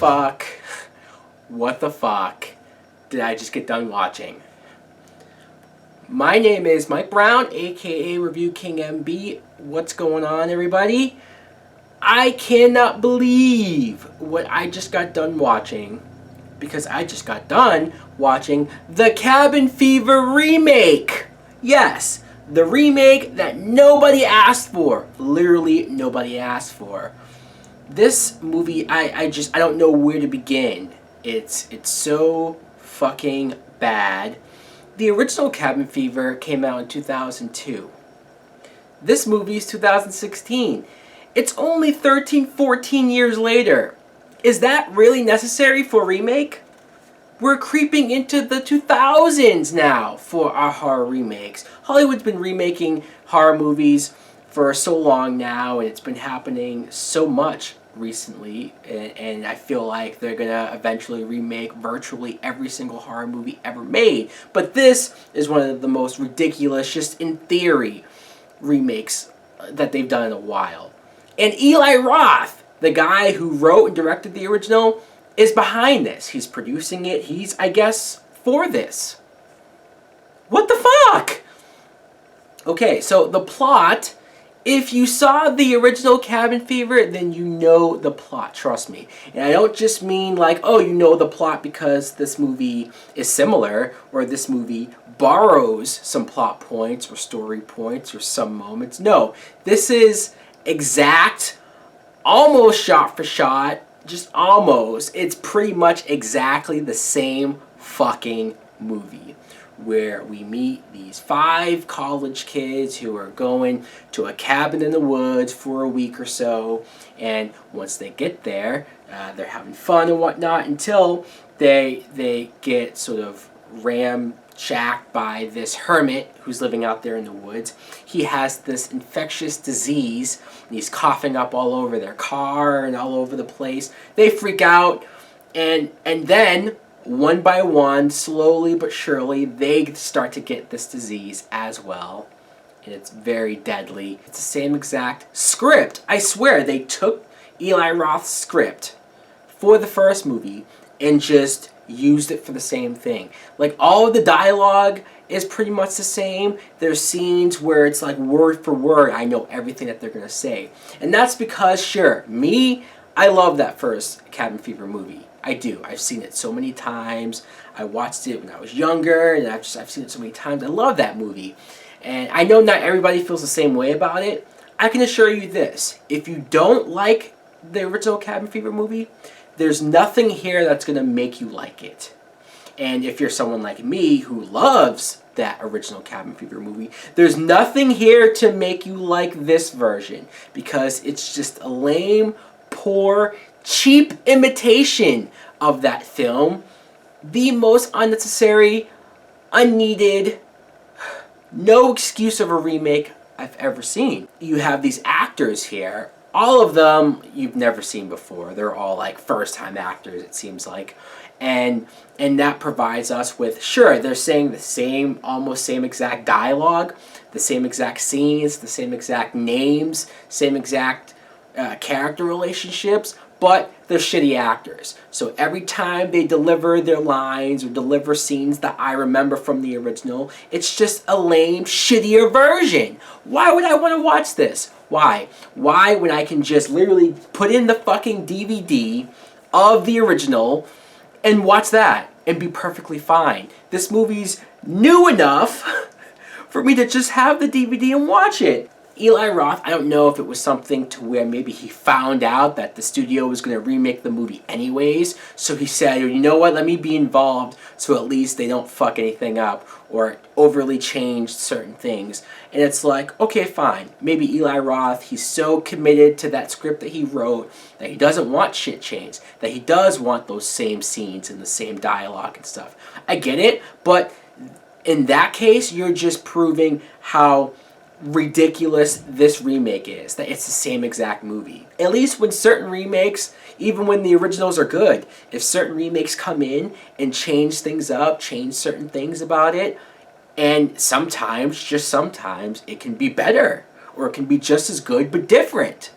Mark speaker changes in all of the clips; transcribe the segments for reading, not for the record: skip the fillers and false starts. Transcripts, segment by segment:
Speaker 1: fuck? What the fuck did I just get done watching? My name is Mike Brown, aka ReviewKingMB. What's going on, everybody? I cannot believe what I just got done watching, because I just got done watching the Cabin Fever remake. Yes, the remake that nobody asked for. Literally nobody asked for. This movie, I don't know where to begin. It's so fucking bad. The original Cabin Fever came out in 2002. This movie is 2016. It's only 13, 14 years later. Is that really necessary for a remake? We're creeping into the 2000s now for our horror remakes. Hollywood's been remaking horror movies for so long now, and it's been happening so much recently, and I feel like they're gonna eventually remake virtually every single horror movie ever made. But this is one of the most ridiculous, just in theory, remakes that they've done in a while. And Eli Roth, the guy who wrote and directed the original, is behind this. He's producing it. He's, I guess, for this. What the fuck? Okay, so the plot, if you saw the original Cabin Fever, then you know the plot, trust me. And I don't just mean like, oh, you know the plot because this movie is similar, or this movie borrows some plot points or story points or some moments. No, this is exact, almost shot for shot, just almost. It's pretty much exactly the same fucking movie, where we meet these 5 college kids who are going to a cabin in the woods for a week or so, and once they get there, they're having fun and whatnot until they get sort of ramshacked by this hermit who's living out there in the woods. He has this infectious disease, and he's coughing up all over their car and all over the place. They freak out, and then one by one, slowly but surely, they start to get this disease as well. And it's very deadly. It's the same exact script. I swear, they took Eli Roth's script for the first movie and just used it for the same thing. Like, all of the dialogue is pretty much the same. There's scenes where it's like word for word, I know everything that they're going to say. And that's because, sure, I love that first Cabin Fever movie. I do. I've seen it so many times. I watched it when I was younger, and I've seen it so many times. I love that movie. And I know not everybody feels the same way about it. I can assure you this. If you don't like the original Cabin Fever movie, there's nothing here that's going to make you like it. And if you're someone like me who loves that original Cabin Fever movie, there's nothing here to make you like this version, because it's just a lame, poor, cheap imitation of that film. The most unnecessary, unneeded, no excuse of a remake I've ever seen. You have these actors here. All of them you've never seen before. They're all like first-time actors, it seems like. And that provides us with, sure, they're saying the same, almost same exact dialogue, the same exact scenes, the same exact names, same exact character relationships, but they're shitty actors. So every time they deliver their lines or deliver scenes that I remember from the original, it's just a lame, shittier version. Why would I want to watch this? Why? Why, when I can just literally put in the fucking DVD of the original and watch that and be perfectly fine? This movie's new enough for me to just have the DVD and watch it. Eli Roth, I don't know if it was something to where maybe he found out that the studio was going to remake the movie anyways, so he said, you know what, let me be involved so at least they don't fuck anything up or overly change certain things. And it's like, okay, fine. Maybe Eli Roth, he's so committed to that script that he wrote that he doesn't want shit changed, that he does want those same scenes and the same dialogue and stuff. I get it, but in that case, you're just proving how ridiculous this remake is, that it's the same exact movie. At least when certain remakes, even when the originals are good, if certain remakes come in and change things up, change certain things about it, and sometimes, just sometimes, it can be better, or it can be just as good but different.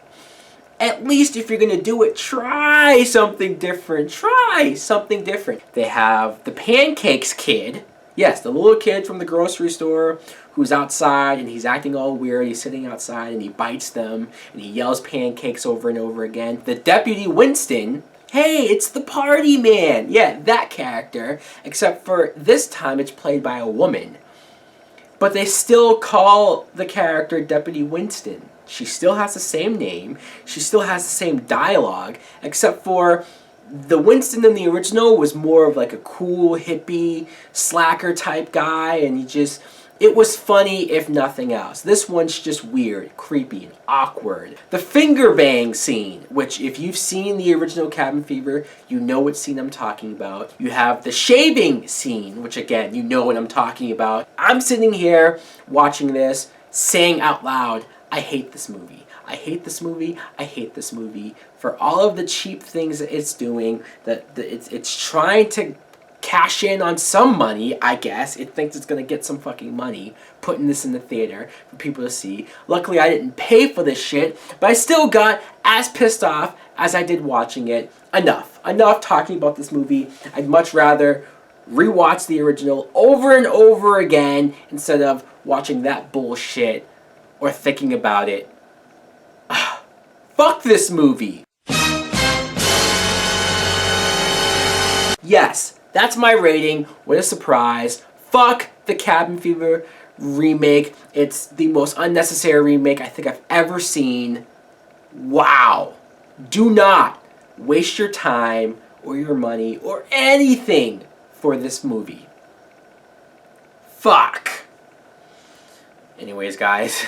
Speaker 1: At least if you're going to do it, try something different. Try something different. They have the Pancakes kid. Yes, the little kid from the grocery store who's outside and he's acting all weird. He's sitting outside and he bites them and he yells pancakes over and over again. The Deputy Winston. Hey, it's the party man. Yeah, that character. Except for this time it's played by a woman. But they still call the character Deputy Winston. She still has the same name. She still has the same dialogue. Except for the Winston in the original was more of like a cool, hippie, slacker type guy. And it was funny if nothing else. This one's just weird, creepy, and awkward. The finger bang scene, which if you've seen the original Cabin Fever, you know what scene I'm talking about. You have the shaving scene, which again, you know what I'm talking about. I'm sitting here watching this, saying out loud, I hate this movie. I hate this movie. I hate this movie for all of the cheap things that it's doing. That it's trying to cash in on some money, I guess. It thinks it's going to get some fucking money putting this in the theater for people to see. Luckily, I didn't pay for this shit, but I still got as pissed off as I did watching it. Enough talking about this movie. I'd much rather rewatch the original over and over again instead of watching that bullshit or thinking about it. Fuck this movie! Yes, that's my rating. What a surprise. Fuck the Cabin Fever remake. It's the most unnecessary remake I think I've ever seen. Wow. Do not waste your time or your money or anything for this movie. Fuck. Anyways, guys,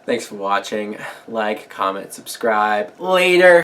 Speaker 1: thanks for watching. Like, comment, subscribe. Later.